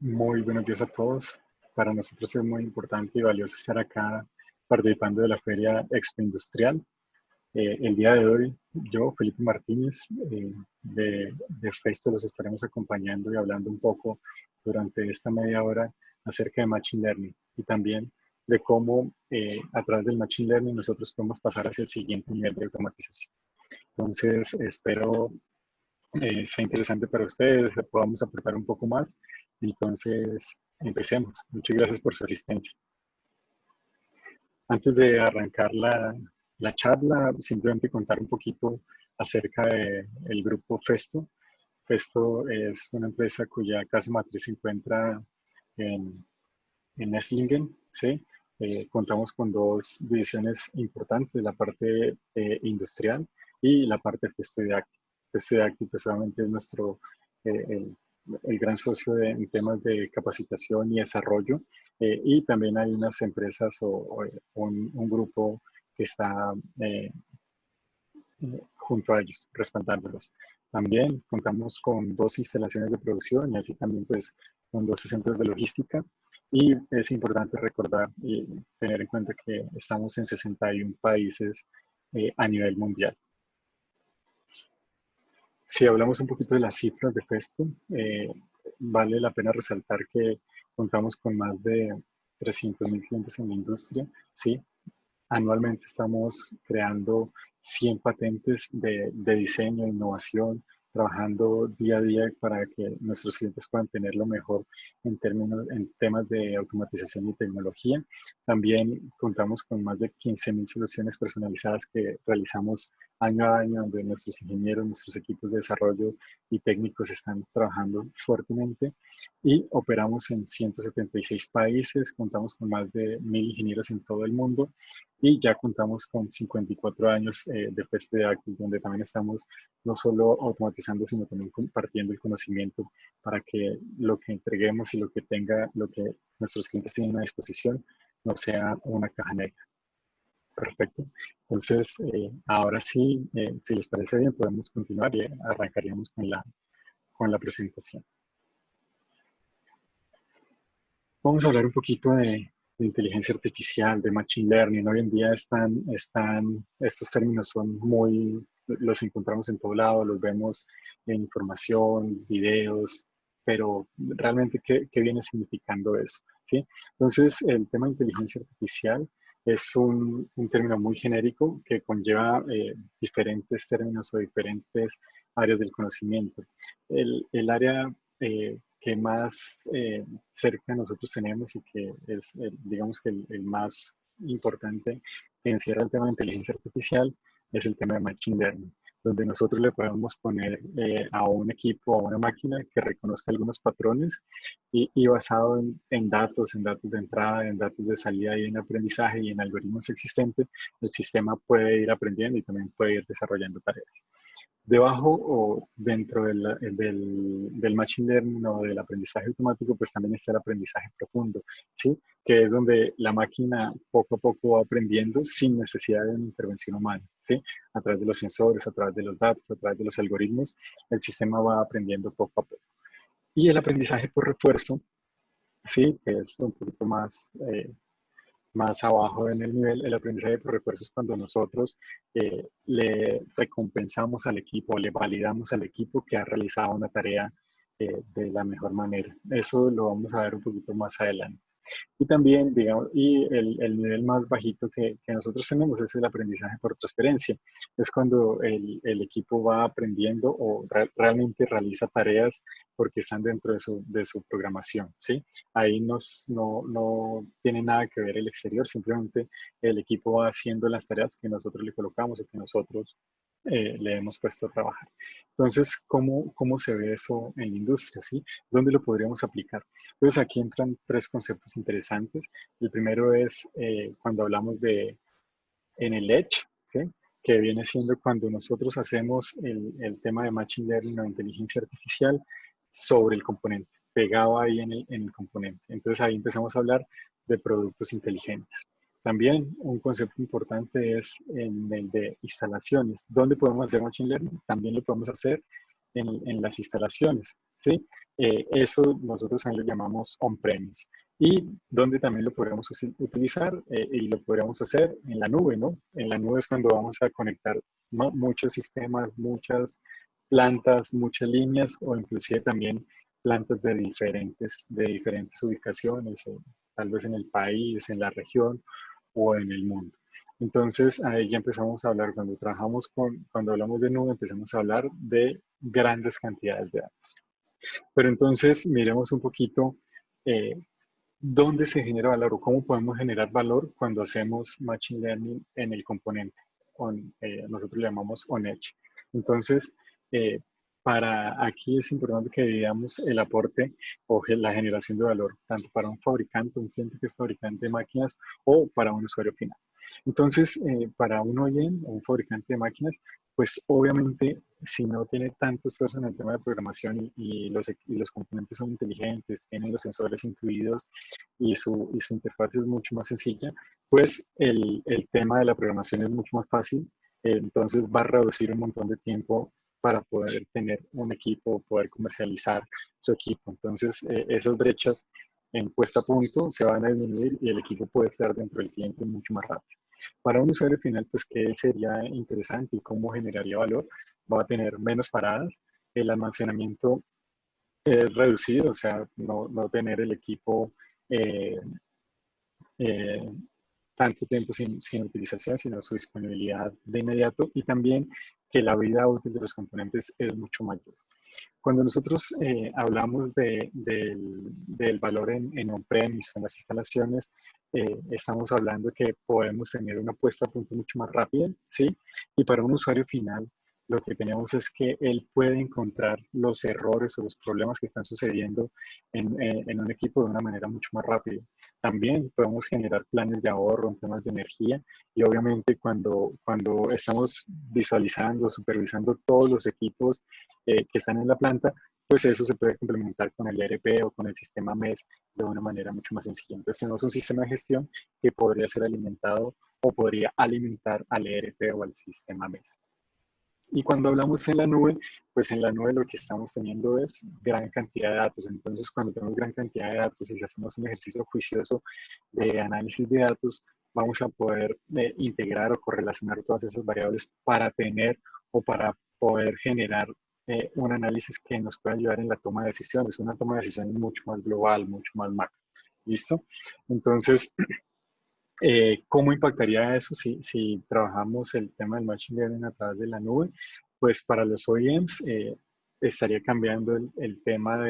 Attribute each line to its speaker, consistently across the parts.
Speaker 1: Muy buenos días a todos. Para nosotros es muy importante y valioso estar acá participando de la Feria Expo Industrial. El día de hoy, yo, Felipe Martínez, de Festo, los estaremos acompañando y hablando un poco durante esta media hora acerca de Machine Learning y también de cómo a través del Machine Learning nosotros podemos pasar hacia el siguiente nivel de automatización. Entonces, espero sea interesante para ustedes, podamos aportar un poco más. Entonces, empecemos. Muchas gracias por su asistencia. Antes de arrancar la charla, simplemente contar un poquito acerca del grupo Festo. Festo es una empresa cuya casa matriz se encuentra en, en Esslingen, ¿sí? Contamos con dos divisiones importantes, la parte industrial y la parte festodidáctica. Festodidáctica solamente es nuestro, el gran socio en temas de capacitación y desarrollo, y también hay unas empresas o un grupo que está junto a ellos, respaldándolos. También contamos con dos instalaciones de producción y así también pues con 12 centros de logística. Y es importante recordar y tener en cuenta que estamos en 61 países a nivel mundial. Si hablamos un poquito de las cifras de Festo, vale la pena resaltar que contamos con más de 300.000 clientes en la industria, ¿sí? Anualmente estamos creando 100 patentes de diseño, e innovación, trabajando día a día para que nuestros clientes puedan tener lo mejor en temas de automatización y tecnología. También contamos con más de 15.000 soluciones personalizadas que realizamos año a año, donde nuestros ingenieros, nuestros equipos de desarrollo y técnicos están trabajando fuertemente y operamos en 176 países, contamos con más de 1.000 ingenieros en todo el mundo y ya contamos con 54 años de Fest de Actis, donde también estamos no solo automatizando, sino también compartiendo el conocimiento para que lo que entreguemos y lo que tenga, lo que nuestros clientes tienen a disposición, no sea una caja negra. Perfecto. Entonces, ahora sí, si les parece bien, podemos continuar y arrancaríamos con la presentación. Vamos a hablar un poquito de inteligencia artificial, de machine learning. Hoy en día estos términos son los encontramos en todo lado, los vemos en información, videos, pero realmente, ¿qué viene significando eso? ¿Sí? Entonces, el tema de inteligencia artificial es un término muy genérico que conlleva diferentes términos o diferentes áreas del conocimiento. El área que más cerca nosotros tenemos y que es, digamos que el más importante que encierra el tema de inteligencia artificial es el tema de Machine Learning, donde nosotros le podemos poner a un equipo, a una máquina que reconozca algunos patrones y basado en datos de entrada, en datos de salida y en aprendizaje y en algoritmos existentes, el sistema puede ir aprendiendo y también puede ir desarrollando tareas. Debajo o dentro del machine learning o del aprendizaje automático, pues también está el aprendizaje profundo, ¿sí? Que es donde la máquina poco a poco va aprendiendo sin necesidad de una intervención humana, ¿sí? A través de los sensores, a través de los datos, a través de los algoritmos, el sistema va aprendiendo poco a poco. Y el aprendizaje por refuerzo, ¿sí? Que es un poquito más abajo en el nivel, el aprendizaje por refuerzo es cuando nosotros le recompensamos al equipo, le validamos al equipo que ha realizado una tarea de la mejor manera. Eso lo vamos a ver un poquito más adelante. Y también, digamos, y el nivel más bajito que nosotros tenemos es el aprendizaje por transferencia. Es cuando el equipo va aprendiendo o realmente realiza tareas porque están dentro de su programación, ¿sí? Ahí no tiene nada que ver el exterior, simplemente el equipo va haciendo las tareas que nosotros le colocamos o que nosotros le hemos puesto a trabajar. Entonces, ¿cómo se ve eso en la industria? ¿Sí? ¿Dónde lo podríamos aplicar? Entonces, aquí entran tres conceptos interesantes. El primero es cuando hablamos en el edge, ¿sí? Que viene siendo cuando nosotros hacemos el tema de Machine Learning o inteligencia artificial sobre el componente, pegado ahí en el componente. Entonces, ahí empezamos a hablar de productos inteligentes. También un concepto importante es en el de instalaciones. ¿Dónde podemos hacer Machine Learning? También lo podemos hacer en las instalaciones, ¿sí? Eso nosotros también lo llamamos on-premise. Y donde también lo podríamos utilizar y lo podríamos hacer en la nube, ¿no? En la nube es cuando vamos a conectar muchos sistemas, muchas plantas, muchas líneas o inclusive también plantas de diferentes ubicaciones, tal vez en el país, en la región o en el mundo. Entonces, ahí ya empezamos a hablar, cuando hablamos de nube, empezamos a hablar de grandes cantidades de datos. Pero entonces, miremos un poquito eh, dónde se genera valor o cómo podemos generar valor cuando hacemos Machine Learning en el componente. Nosotros le llamamos on-edge. Entonces, eh, para aquí es importante que veamos el aporte o la generación de valor, tanto para un fabricante, un cliente que es fabricante de máquinas, o para un usuario final. Entonces, para un OEM o un fabricante de máquinas, pues obviamente si no tiene tanto esfuerzo en el tema de programación y los componentes son inteligentes, tienen los sensores incluidos y su interfaz es mucho más sencilla, pues el tema de la programación es mucho más fácil. Entonces va a reducir un montón de tiempo para poder tener un equipo, poder comercializar su equipo. Entonces, esas brechas en puesta a punto se van a disminuir y el equipo puede estar dentro del cliente mucho más rápido. Para un usuario final, pues, ¿qué sería interesante y cómo generaría valor? Va a tener menos paradas, el almacenamiento es reducido, o sea, no tener el equipo eh, eh, tanto tiempo sin utilización, sino su disponibilidad de inmediato y también que la vida útil de los componentes es mucho mayor. Cuando nosotros hablamos del valor en on-premise, en las instalaciones, estamos hablando que podemos tener una puesta a punto mucho más rápida, ¿sí? Y para un usuario final, lo que tenemos es que él puede encontrar los errores o los problemas que están sucediendo en un equipo de una manera mucho más rápida. También podemos generar planes de ahorro en temas de energía y obviamente cuando estamos visualizando, supervisando todos los equipos que están en la planta, pues eso se puede complementar con el ERP o con el sistema MES de una manera mucho más sencilla. Entonces tenemos un sistema de gestión que podría ser alimentado o podría alimentar al ERP o al sistema MES. Y cuando hablamos en la nube, pues en la nube lo que estamos teniendo es gran cantidad de datos. Entonces, cuando tenemos gran cantidad de datos y si hacemos un ejercicio juicioso de análisis de datos, vamos a poder integrar o correlacionar todas esas variables para tener o para poder generar un análisis que nos pueda ayudar en la toma de decisiones, una toma de decisiones mucho más global, mucho más macro. ¿Listo? Entonces, ¿cómo impactaría eso si trabajamos el tema del Machine Learning a través de la nube? Pues para los OEMs estaría cambiando el tema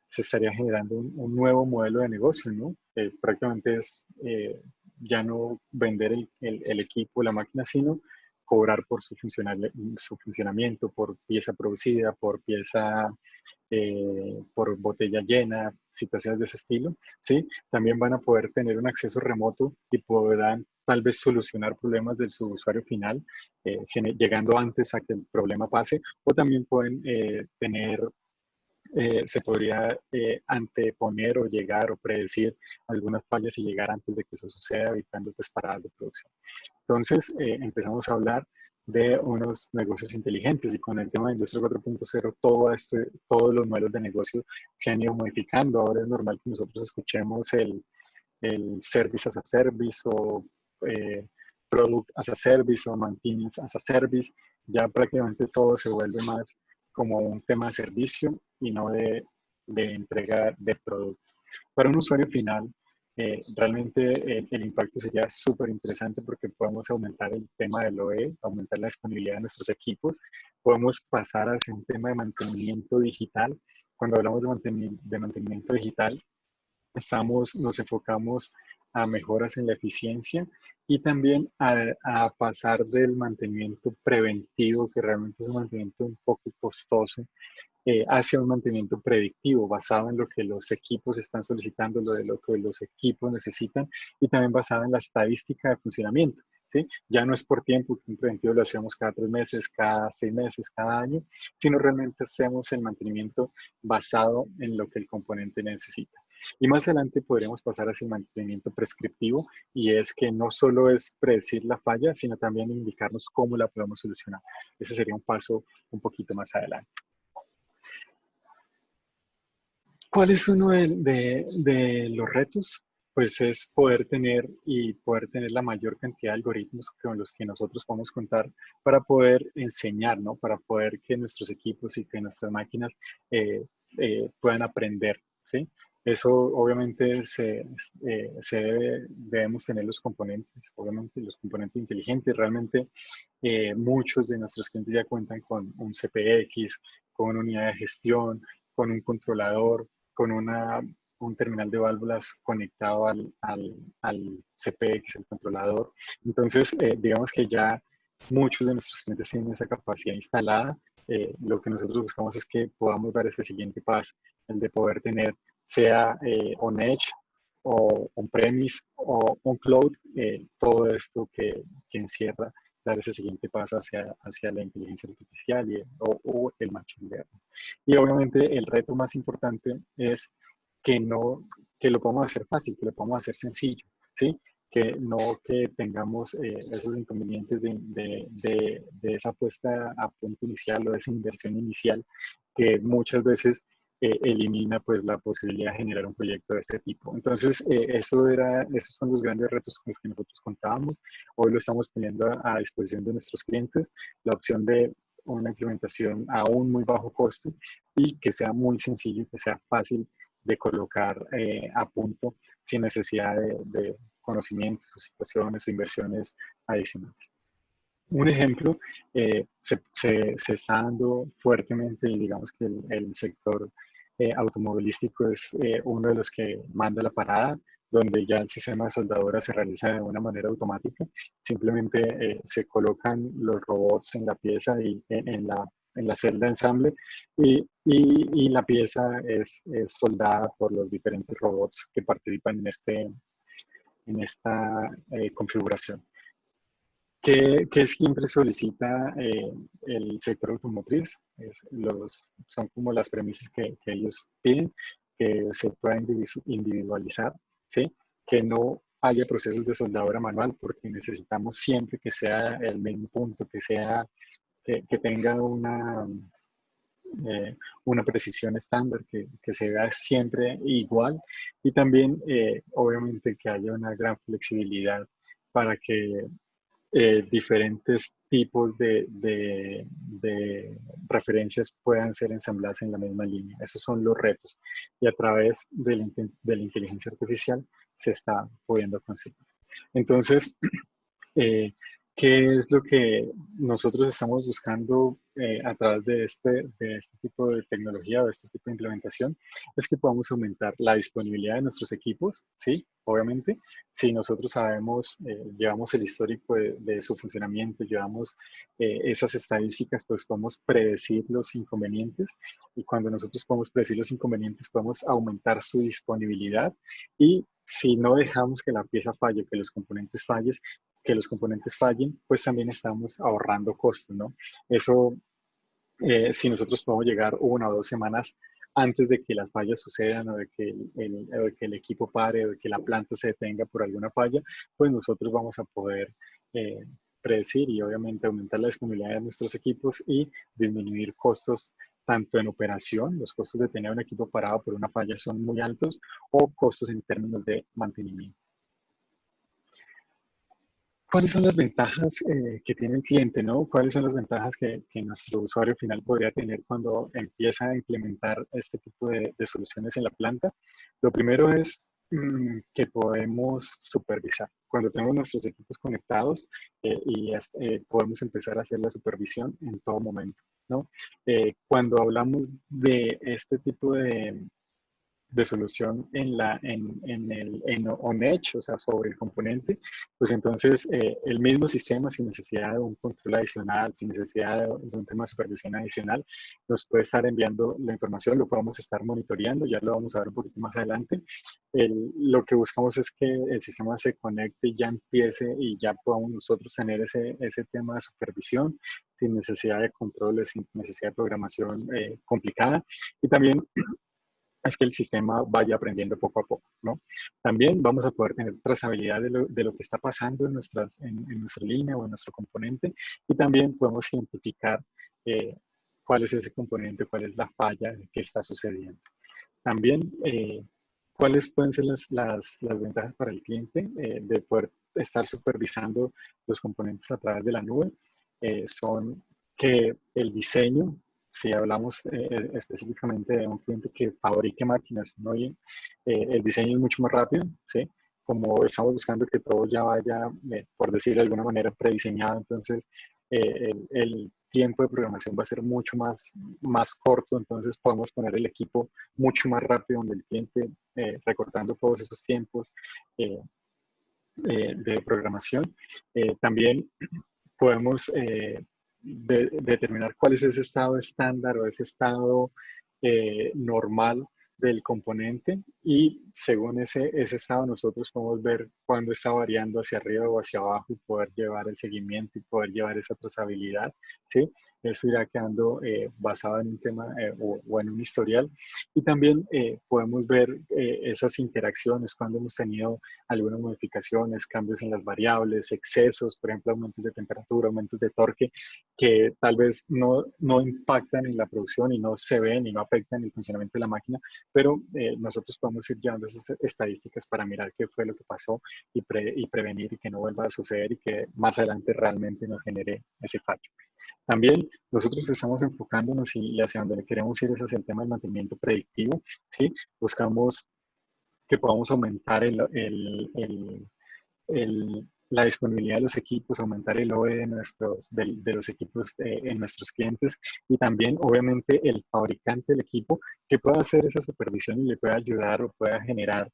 Speaker 1: se estaría generando un nuevo modelo de negocio, ¿no? Prácticamente es ya no vender el equipo, la máquina, sino cobrar por su funcionamiento, por pieza producida, por pieza por botella llena, situaciones de ese estilo, ¿sí? También van a poder tener un acceso remoto y podrán tal vez solucionar problemas de su usuario final, llegando antes a que el problema pase, o también pueden se podría anteponer o llegar o predecir algunas fallas y llegar antes de que eso suceda, evitando paradas de producción. Entonces, empezamos a hablar de unos negocios inteligentes y con el tema de Industria 4.0, todos los modelos de negocio se han ido modificando. Ahora es normal que nosotros escuchemos el Service as a Service o eh, Product as a Service o Maintenance as a Service. Ya prácticamente todo se vuelve más como un tema de servicio y no de entrega de producto. Para un usuario final, realmente el impacto sería súper interesante porque podemos aumentar el tema del OE, aumentar la disponibilidad de nuestros equipos, podemos pasar hacia un tema de mantenimiento digital. Cuando hablamos de mantenimiento digital, nos enfocamos a mejoras en la eficiencia y también a pasar del mantenimiento preventivo, que realmente es un mantenimiento un poco costoso, hacia un mantenimiento predictivo basado en lo que los equipos están solicitando, de lo que los equipos necesitan y también basado en la estadística de funcionamiento. ¿Sí? Ya no es por tiempo, que un preventivo lo hacemos cada 3 meses, cada 6 meses, cada año, sino realmente hacemos el mantenimiento basado en lo que el componente necesita. Y más adelante podremos pasar hacia el mantenimiento prescriptivo y es que no solo es predecir la falla, sino también indicarnos cómo la podemos solucionar. Ese sería un paso un poquito más adelante. ¿Cuál es uno de los retos? Pues es poder tener la mayor cantidad de algoritmos con los que nosotros podemos contar para poder enseñar, ¿no? Para poder que nuestros equipos y que nuestras máquinas eh, puedan aprender, ¿sí? Eso obviamente debemos tener los componentes, obviamente los componentes inteligentes. Realmente muchos de nuestros clientes ya cuentan con un CPX, con una unidad de gestión, con un controlador, con un terminal de válvulas conectado al CPX, el controlador. Entonces, digamos que ya muchos de nuestros clientes tienen esa capacidad instalada. Lo que nosotros buscamos es que podamos dar ese siguiente paso, el de poder tener, sea on-edge o on-premise o on-cloud, todo esto que encierra dar ese siguiente paso hacia la inteligencia artificial o el machine learning. Y obviamente el reto más importante es que, no, que lo podamos hacer fácil, que lo podamos hacer sencillo, ¿sí? Que no que tengamos esos inconvenientes de esa puesta a punto inicial o de esa inversión inicial que muchas veces elimina pues la posibilidad de generar un proyecto de este tipo. Entonces, esos son los grandes retos con los que nosotros contábamos. Hoy lo estamos poniendo a disposición de nuestros clientes, la opción de una implementación a un muy bajo costo y que sea muy sencillo, que sea fácil de colocar a punto sin necesidad de conocimientos o situaciones o inversiones adicionales. Un ejemplo, se está dando fuertemente, y digamos que el sector automovilístico es uno de los que manda la parada, donde ya el sistema de soldadura se realiza de una manera automática. Simplemente se colocan los robots en la pieza y en la celda de ensamble y la pieza es soldada por los diferentes robots que participan en esta configuración. ¿Qué siempre solicita el sector automotriz? Son como las premisas que ellos piden, que se pueda individualizar, ¿sí? Que no haya procesos de soldadura manual, porque necesitamos siempre que sea el mismo punto, que tenga una precisión estándar, que se vea siempre igual y también, obviamente, que haya una gran flexibilidad para que diferentes tipos de referencias puedan ser ensambladas en la misma línea. Esos son los retos y a través de la inteligencia artificial se está pudiendo conseguir. Entonces, eh, ¿qué es lo que nosotros estamos buscando a través de este tipo de tecnología o de este tipo de implementación? Es que podamos aumentar la disponibilidad de nuestros equipos, ¿sí? Obviamente, si nosotros sabemos, llevamos el histórico de su funcionamiento, llevamos esas estadísticas, pues podemos predecir los inconvenientes y cuando nosotros podemos predecir los inconvenientes, podemos aumentar su disponibilidad y si no dejamos que la pieza falle, que los componentes fallen, pues también estamos ahorrando costos, ¿no? Eso, si nosotros podemos llegar 1 o 2 semanas antes de que las fallas sucedan o de que el equipo pare o de que la planta se detenga por alguna falla, pues nosotros vamos a poder eh, predecir y obviamente aumentar la disponibilidad de nuestros equipos y disminuir costos tanto en operación, los costos de tener un equipo parado por una falla son muy altos, o costos en términos de mantenimiento. ¿Cuáles son las ventajas que tiene el cliente, no? ¿Cuáles son las ventajas que nuestro usuario final podría tener cuando empieza a implementar este tipo de soluciones en la planta? Lo primero es que podemos supervisar. Cuando tenemos nuestros equipos conectados podemos empezar a hacer la supervisión en todo momento, ¿no? Cuando hablamos de este tipo de solución en on-edge, o sea, sobre el componente, pues entonces el mismo sistema, sin necesidad de un control adicional, sin necesidad de un tema de supervisión adicional, nos puede estar enviando la información, lo podemos estar monitoreando, ya lo vamos a ver un poquito más adelante. Lo que buscamos es que el sistema se conecte y ya empiece y ya podamos nosotros tener ese tema de supervisión sin necesidad de controles, sin necesidad de programación complicada. Y también es que el sistema vaya aprendiendo poco a poco, ¿no? También vamos a poder tener trazabilidad de lo que está pasando en nuestra línea o en nuestro componente y también podemos identificar cuál es ese componente, cuál es la falla que está sucediendo. También, ¿cuáles pueden ser las ventajas para el cliente de poder estar supervisando los componentes a través de la nube? Son que el diseño, si hablamos específicamente de un cliente que fabrique máquinas, ¿no? El diseño es mucho más rápido, ¿sí? Como estamos buscando que todo ya vaya, por decir de alguna manera, prediseñado, entonces el tiempo de programación va a ser mucho más corto, entonces podemos poner el equipo mucho más rápido donde el cliente, recortando todos esos tiempos eh, de programación. También podemos determinar cuál es ese estado estándar o ese estado normal del componente y según ese estado nosotros podemos ver cuándo está variando hacia arriba o hacia abajo y poder llevar el seguimiento y poder llevar esa trazabilidad, ¿sí? Eso irá quedando basado en un tema o en un historial. Y también podemos ver esas interacciones cuando hemos tenido algunas modificaciones, cambios en las variables, excesos, por ejemplo, aumentos de temperatura, aumentos de torque, que tal vez no impactan en la producción y no se ven y no afectan el funcionamiento de la máquina, pero nosotros podemos ir llevando esas estadísticas para mirar qué fue lo que pasó y prevenir y que no vuelva a suceder y que más adelante realmente nos genere ese fallo. También nosotros estamos enfocándonos y hacia donde queremos ir es hacia el tema del mantenimiento predictivo, ¿sí? Buscamos que podamos aumentar la disponibilidad de los equipos, aumentar el OE de los equipos en nuestros clientes y también, obviamente, el fabricante del equipo que pueda hacer esa supervisión y le pueda ayudar o pueda generar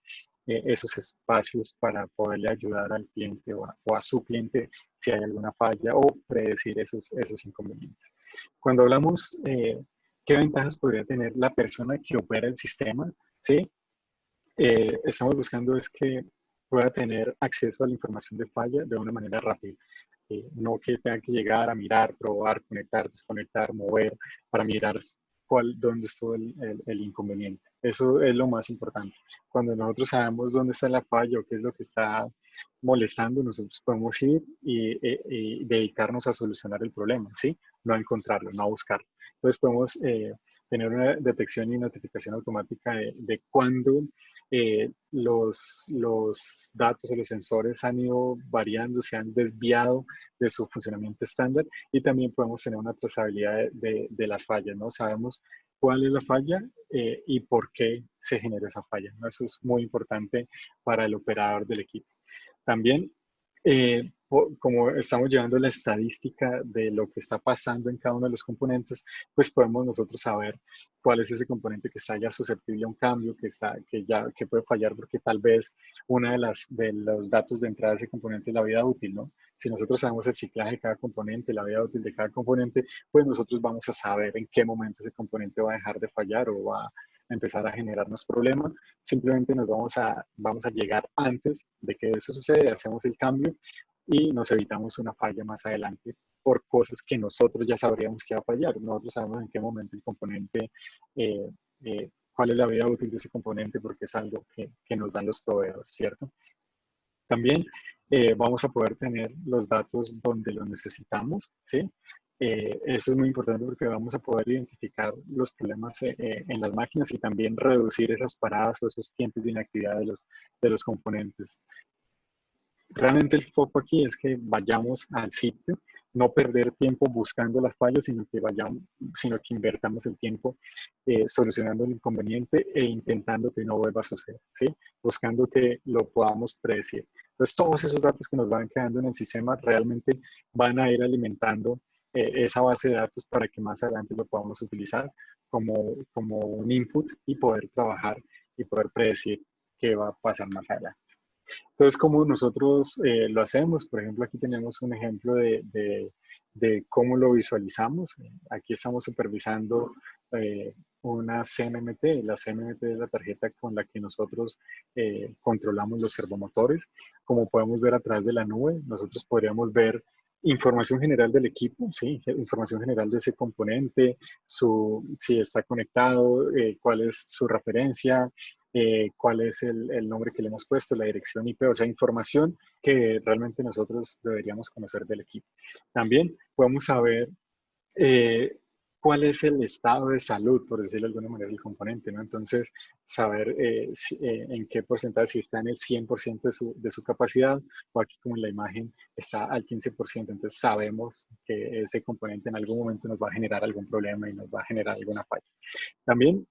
Speaker 1: esos espacios para poderle ayudar al cliente o a su cliente si hay alguna falla o predecir esos inconvenientes. Cuando hablamos, ¿qué ventajas podría tener la persona que opera el sistema? ¿Sí? Estamos buscando es que pueda tener acceso a la información de falla de una manera rápida. No que tenga que llegar a mirar, probar, conectar, desconectar, mover, para mirar dónde estuvo el inconveniente. Eso es lo más importante. Cuando nosotros sabemos dónde está la falla o qué es lo que está molestando, nosotros podemos ir y dedicarnos a solucionar el problema, ¿sí? No a encontrarlo, no a buscarlo. Entonces podemos tener una detección y notificación automática de cuándo los datos o los sensores han ido variando, se han desviado de su funcionamiento estándar y también podemos tener una trazabilidad de las fallas, ¿no? Sabemos cuál es la falla y por qué se generó esa falla, ¿no? Eso es muy importante para el operador del equipo. También, como estamos llevando la estadística de lo que está pasando en cada uno de los componentes, pues podemos nosotros saber cuál es ese componente que está ya susceptible a un cambio, que puede fallar porque tal vez una de los datos de entrada de ese componente es la vida útil, ¿no? Si nosotros sabemos el ciclaje de cada componente, la vida útil de cada componente, pues nosotros vamos a saber en qué momento ese componente va a dejar de fallar o va a empezar a generarnos problemas. Simplemente vamos a llegar antes de que eso suceda, hacemos el cambio y nos evitamos una falla más adelante por cosas que nosotros ya sabríamos que va a fallar. Nosotros sabemos en qué momento el componente, cuál es la vida útil de ese componente, porque es algo que nos dan los proveedores, ¿cierto? También vamos a poder tener los datos donde los necesitamos, ¿sí? Eso es muy importante porque vamos a poder identificar los problemas en las máquinas y también reducir esas paradas o esos tiempos de inactividad de los componentes. Realmente el foco aquí es que vayamos al sitio, no perder tiempo buscando las fallas, sino que invertamos el tiempo solucionando el inconveniente e intentando que no vuelva a suceder, ¿sí? Buscando que lo podamos predecir. Entonces, todos esos datos que nos van quedando en el sistema realmente van a ir alimentando esa base de datos para que más adelante lo podamos utilizar como un input y poder trabajar y poder predecir qué va a pasar más adelante. Entonces, ¿cómo nosotros lo hacemos? Por ejemplo, aquí tenemos un ejemplo de cómo lo visualizamos. Aquí estamos supervisando una CMMT. La CMMT es la tarjeta con la que nosotros controlamos los servomotores. Como podemos ver a través de la nube, nosotros podríamos ver información general del equipo, ¿sí? Información general de ese componente, si está conectado, cuál es su referencia, cuál es el nombre que le hemos puesto, la dirección IP, o sea, información que realmente nosotros deberíamos conocer del equipo. También podemos saber eh, cuál es el estado de salud, por decirlo de alguna manera, del componente, ¿no? Entonces, saber en qué porcentaje, si está en el 100% de su capacidad, o aquí como en la imagen está al 15%, entonces sabemos que ese componente en algún momento nos va a generar algún problema y nos va a generar alguna falla. También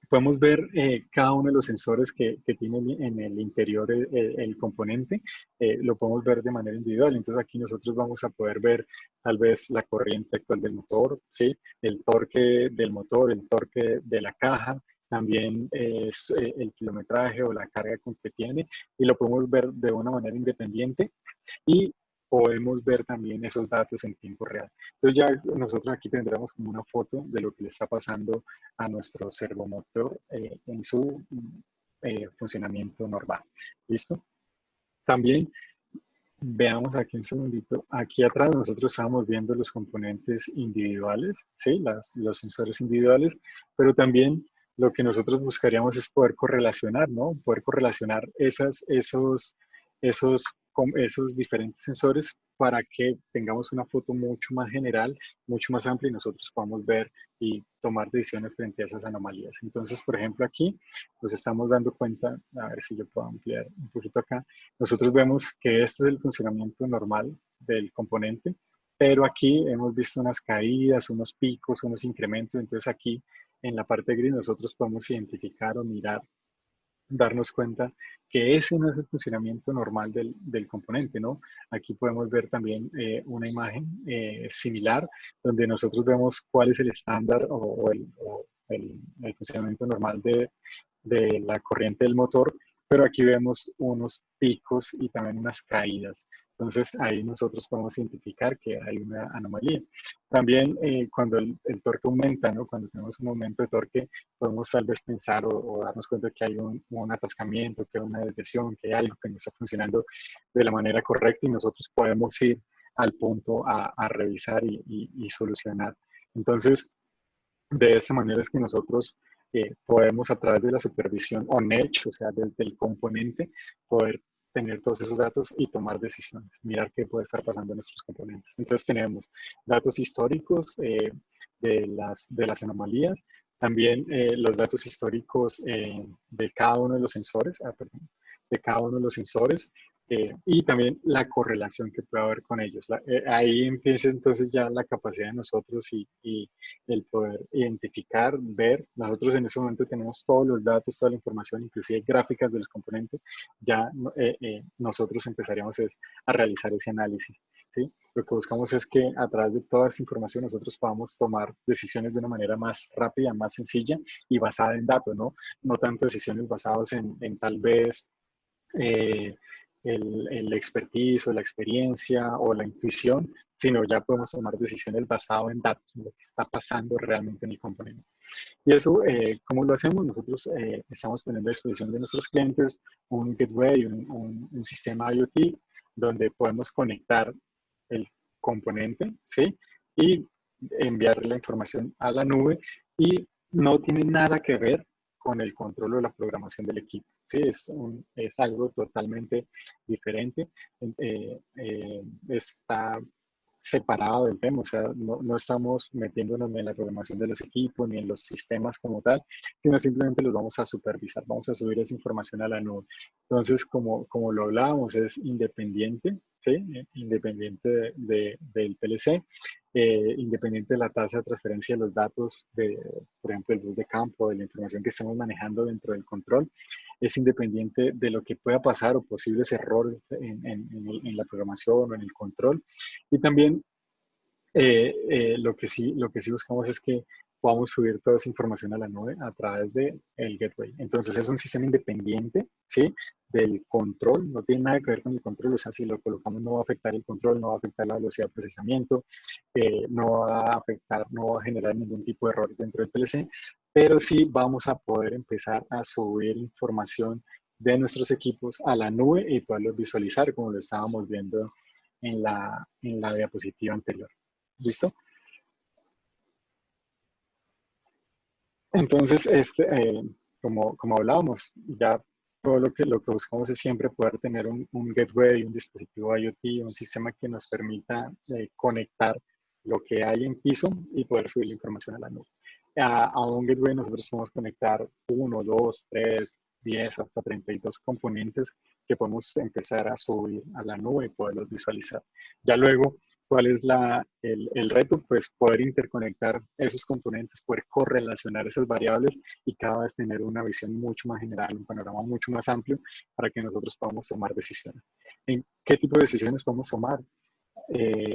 Speaker 1: podemos ver cada uno de los sensores que tiene en el interior el componente, lo podemos ver de manera individual. Entonces aquí nosotros vamos a poder ver tal vez la corriente actual del motor, ¿sí? El torque del motor, el torque de la caja, también el kilometraje o la carga que tiene, y lo podemos ver de una manera independiente y podemos ver también esos datos en tiempo real. Entonces ya nosotros aquí tendremos como una foto de lo que le está pasando a nuestro servomotor en su funcionamiento normal. ¿Listo? También veamos aquí un segundito. Aquí atrás nosotros estábamos viendo los componentes individuales, ¿sí? Los sensores individuales, pero también lo que nosotros buscaríamos es poder correlacionar, ¿no? Poder correlacionar esos, esos diferentes sensores para que tengamos una foto mucho más general, mucho más amplia y nosotros podamos ver y tomar decisiones frente a esas anomalías. Entonces, por ejemplo, aquí nos estamos dando cuenta, a ver si yo puedo ampliar un poquito acá, nosotros vemos que este es el funcionamiento normal del componente, pero aquí hemos visto unas caídas, unos picos, unos incrementos, entonces aquí en la parte gris nosotros podemos identificar o mirar, darnos cuenta que ese no es el funcionamiento normal del componente, ¿no? Aquí podemos ver también una imagen similar donde nosotros vemos cuál es el estándar o el funcionamiento normal de la corriente del motor, pero aquí vemos unos picos y también unas caídas. Entonces ahí nosotros podemos identificar que hay una anomalía. También cuando el torque aumenta, ¿no? Cuando tenemos un aumento de torque, podemos tal vez pensar o darnos cuenta que hay un atascamiento, que hay una desviación, que hay algo que no está funcionando de la manera correcta y nosotros podemos ir al punto a revisar y solucionar. Entonces, de esta manera es que nosotros podemos a través de la supervisión on-edge, o sea, desde el componente, poder tener todos esos datos y tomar decisiones, mirar qué puede estar pasando en nuestros componentes. Entonces tenemos datos históricos de las anomalías, también los datos históricos de cada uno de los sensores, de cada uno de los sensores, y también la correlación que puede haber con ellos. Ahí empieza entonces ya la capacidad de nosotros y el poder identificar, ver. Nosotros en ese momento tenemos todos los datos, toda la información, inclusive gráficas de los componentes. Ya nosotros empezaríamos a realizar ese análisis. ¿Sí? Lo que buscamos es que a través de toda esa información nosotros podamos tomar decisiones de una manera más rápida, más sencilla y basada en datos, ¿no? No tanto decisiones basadas en tal vez eh, el expertise o la experiencia o la intuición, sino ya podemos tomar decisiones basadas en datos, en lo que está pasando realmente en el componente. Y eso, ¿cómo lo hacemos? Nosotros estamos poniendo a disposición de nuestros clientes un gateway, un sistema IoT, donde podemos conectar el componente, ¿sí? Y enviarle la información a la nube y no tiene nada que ver con el control o la programación del equipo. Sí, es algo totalmente diferente. Está separado del tema, o sea, no estamos metiéndonos ni en la programación de los equipos ni en los sistemas como tal, sino simplemente los vamos a supervisar, vamos a subir esa información a la nube. Entonces, como lo hablábamos, es independiente, ¿sí? Independiente del PLC, independiente de la tasa de transferencia de los datos, por ejemplo, el bus de campo, de la información que estamos manejando dentro del control, es independiente de lo que pueda pasar o posibles errores en la programación o en el control. Y también lo que sí buscamos es que podamos subir toda esa información a la nube a través del gateway. Entonces es un sistema independiente, ¿sí? Del control, no tiene nada que ver con el control, o sea, si lo colocamos no va a afectar el control, no va a afectar la velocidad de procesamiento, no va a afectar, no va a generar ningún tipo de error dentro del PLC, pero sí vamos a poder empezar a subir información de nuestros equipos a la nube y poderlos visualizar como lo estábamos viendo en la diapositiva anterior. ¿Listo? Entonces, como hablábamos, ya todo lo que buscamos es siempre poder tener un gateway, un dispositivo IoT, un sistema que nos permita conectar lo que hay en piso y poder subir la información a la nube. A un gateway nosotros podemos conectar 1, 2, 3, 10, hasta 32 componentes que podemos empezar a subir a la nube y poderlos visualizar. Ya luego, ¿cuál es el reto? Pues poder interconectar esos componentes, poder correlacionar esas variables y cada vez tener una visión mucho más general, un panorama mucho más amplio para que nosotros podamos tomar decisiones. ¿En qué tipo de decisiones podemos tomar?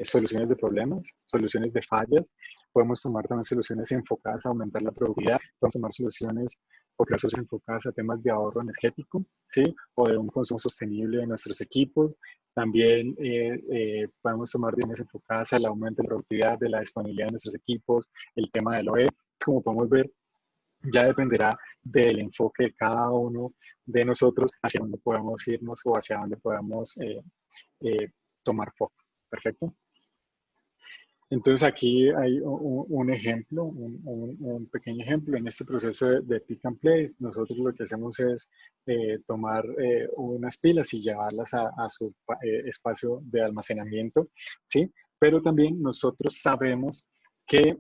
Speaker 1: Soluciones de problemas, soluciones de fallas, podemos tomar también soluciones enfocadas a aumentar la productividad, podemos tomar soluciones o casos enfocadas a temas de ahorro energético, ¿sí? O de un consumo sostenible de nuestros equipos. También podemos tomar decisiones enfocadas al aumento de la productividad, de la disponibilidad de nuestros equipos, el tema del OE. Como podemos ver, ya dependerá del enfoque de cada uno de nosotros hacia dónde podemos irnos o hacia dónde podamos eh, tomar foco. Perfecto. Entonces aquí hay un ejemplo, un pequeño ejemplo. En este proceso de pick and place, nosotros lo que hacemos es tomar unas pilas y llevarlas a su espacio de almacenamiento, ¿sí? Pero también nosotros sabemos que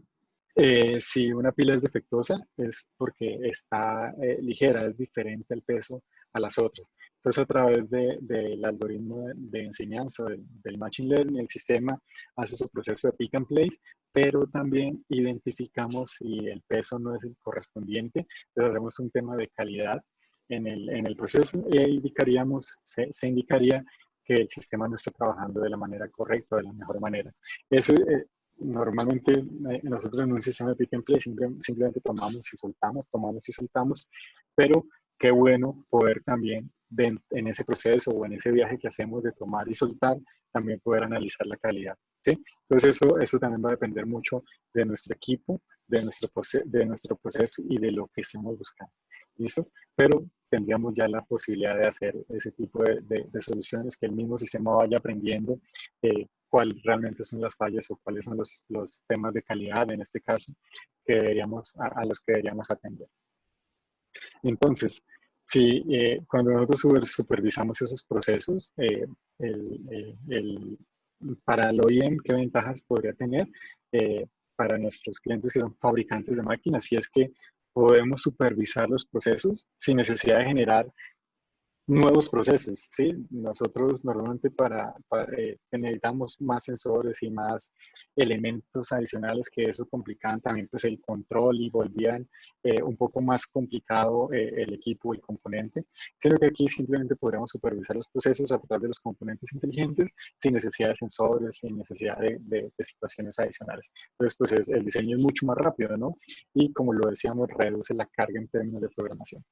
Speaker 1: si una pila es defectuosa es porque está ligera, es diferente el peso a las otras. Entonces, a través del algoritmo de enseñanza, del Machine Learning, el sistema hace su proceso de pick and place, pero también identificamos si el peso no es el correspondiente. Entonces, hacemos un tema de calidad en el proceso y ahí indicaríamos, se indicaría que el sistema no está trabajando de la manera correcta, de la mejor manera. Eso, normalmente nosotros en un sistema de pick and play simplemente tomamos y soltamos, pero qué bueno poder también en ese proceso o en ese viaje que hacemos de tomar y soltar, también poder analizar la calidad, ¿sí? Entonces eso también va a depender mucho de nuestro equipo, de nuestro proceso y de lo que estemos buscando, ¿listo? Pero tendríamos ya la posibilidad de hacer ese tipo de soluciones, que el mismo sistema vaya aprendiendo cuáles realmente son las fallas o cuáles son los temas de calidad, en este caso, que a los que deberíamos atender. Entonces, si cuando nosotros supervisamos esos procesos, para el OEM, ¿qué ventajas podría tener para nuestros clientes que son fabricantes de máquinas? Si es que podemos supervisar los procesos sin necesidad de generar nuevos procesos, ¿sí? Nosotros normalmente necesitamos más sensores y más elementos adicionales que eso complicaban también pues el control y volvían un poco más complicado el equipo, el componente, sino que aquí simplemente podríamos supervisar los procesos a través de los componentes inteligentes sin necesidad de sensores, sin necesidad de situaciones adicionales. Entonces pues el diseño es mucho más rápido, ¿no? Y como lo decíamos, reduce la carga en términos de programación.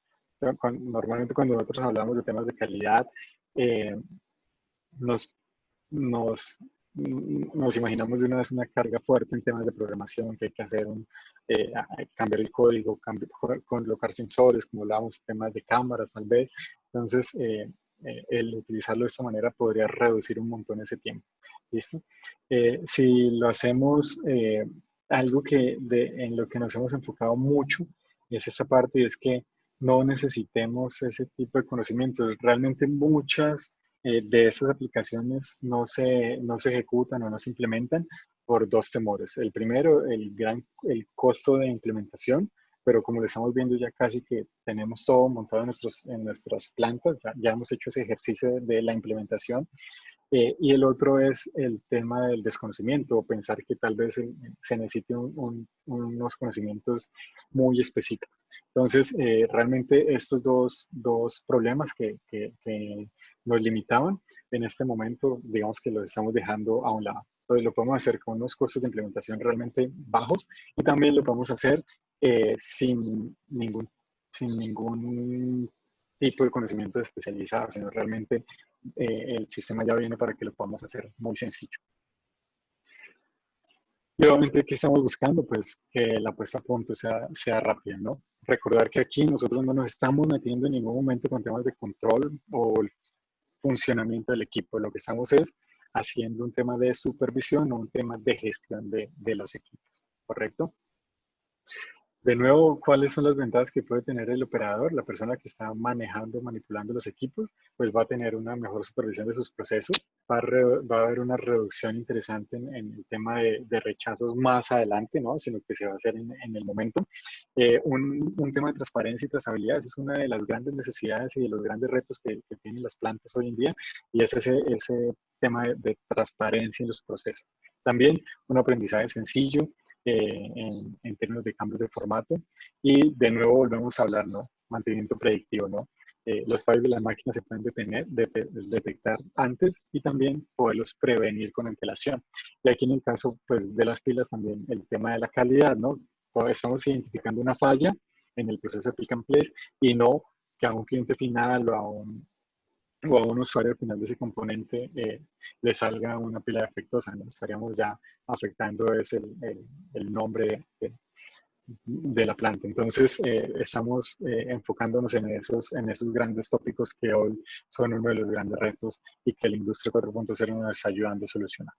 Speaker 1: Normalmente cuando nosotros hablamos de temas de calidad, eh, nos, nos, nos imaginamos de una vez una carga fuerte en temas de programación, que hay que hacer cambiar el código, colocar sensores, como hablábamos, temas de cámaras tal vez. Entonces, el utilizarlo de esta manera podría reducir un montón ese tiempo. ¿Listo? Si lo hacemos, algo en lo que nos hemos enfocado mucho es esta parte, y es que no necesitemos ese tipo de conocimientos. Realmente muchas de esas aplicaciones no se ejecutan o no se implementan por dos temores. El primero, el costo de implementación, pero como lo estamos viendo ya casi que tenemos todo montado en nuestras plantas, ya hemos hecho ese ejercicio de la implementación. Y el otro es el tema del desconocimiento, o pensar que tal vez se necesite unos conocimientos muy específicos. Entonces, realmente estos dos problemas que nos limitaban, en este momento, digamos que los estamos dejando a un lado. Entonces, lo podemos hacer con unos costos de implementación realmente bajos y también lo podemos hacer sin ningún tipo de conocimiento especializado, sino realmente el sistema ya viene para que lo podamos hacer muy sencillo. Y obviamente, ¿qué estamos buscando? Pues que la puesta a punto sea rápida, ¿no? Recordar que aquí nosotros no nos estamos metiendo en ningún momento con temas de control o el funcionamiento del equipo. Lo que estamos es haciendo un tema de supervisión o un tema de gestión de los equipos, ¿correcto? De nuevo, ¿cuáles son las ventajas que puede tener el operador? La persona que está manejando, manipulando los equipos, pues va a tener una mejor supervisión de sus procesos, va a haber una reducción interesante en el tema de rechazos más adelante, ¿no? Sino que se va a hacer en el momento. Un tema de transparencia y trazabilidad, eso es una de las grandes necesidades y de los grandes retos que tienen las plantas hoy en día, y es ese tema de transparencia en los procesos. También un aprendizaje sencillo, en términos de cambios de formato. Y de nuevo volvemos a hablar, ¿no? Mantenimiento predictivo, ¿no? Los fallos de la máquina se pueden detectar antes y también poderlos prevenir con antelación. Y aquí en el caso pues, de las pilas también el tema de la calidad, ¿no? Estamos identificando una falla en el proceso de pick and place y no que a un cliente final o a un usuario al final de ese componente le salga una pila defectuosa, ¿no? Estaríamos ya afectando es el nombre de la planta. Entonces, estamos enfocándonos en esos grandes tópicos que hoy son uno de los grandes retos y que la industria 4.0 nos está ayudando a solucionar.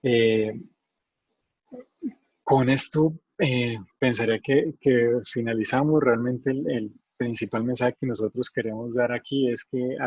Speaker 1: Eh, Con esto pensaría que finalizamos. Realmente el principal mensaje que nosotros queremos dar aquí es que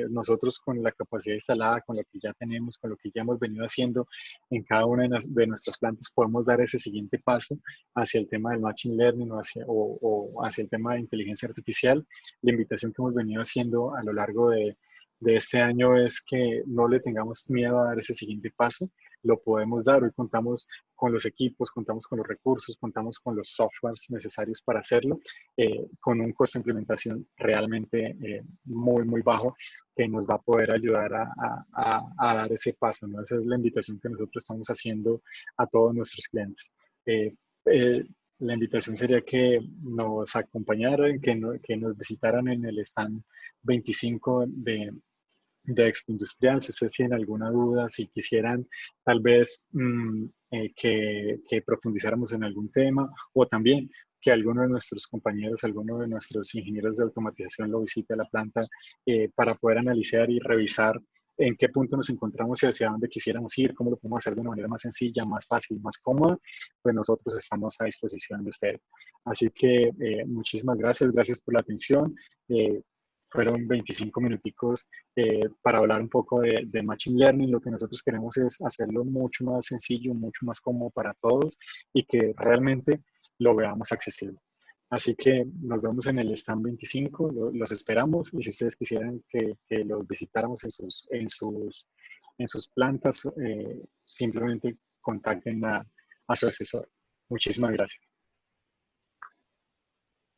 Speaker 1: nosotros con la capacidad instalada, con lo que ya tenemos, con lo que ya hemos venido haciendo en cada una de nuestras plantas, podemos dar ese siguiente paso hacia el tema del Machine Learning o hacia el tema de inteligencia artificial. La invitación que hemos venido haciendo a lo largo de este año es que no le tengamos miedo a dar ese siguiente paso. Lo podemos dar. Hoy contamos con los equipos, contamos con los recursos, contamos con los softwares necesarios para hacerlo, con un costo de implementación realmente muy, muy bajo que nos va a poder ayudar a dar ese paso, ¿no? Esa es la invitación que nosotros estamos haciendo a todos nuestros clientes. Eh, eh, la invitación sería que nos acompañaran, que nos visitaran en el stand 25 de Expo Industrial. Si ustedes tienen alguna duda, si quisieran tal vez que profundizáramos en algún tema o también que alguno de nuestros compañeros, alguno de nuestros ingenieros de automatización lo visite a la planta para poder analizar y revisar en qué punto nos encontramos y hacia dónde quisiéramos ir, cómo lo podemos hacer de una manera más sencilla, más fácil, más cómoda, pues nosotros estamos a disposición de ustedes. Así que muchísimas gracias, gracias por la atención. Eh, Fueron 25 minuticos para hablar un poco de Machine Learning. Lo que nosotros queremos es hacerlo mucho más sencillo, mucho más cómodo para todos y que realmente lo veamos accesible. Así que nos vemos en el stand 25, los esperamos y si ustedes quisieran que los visitáramos en sus plantas, simplemente contacten a su asesor. Muchísimas gracias.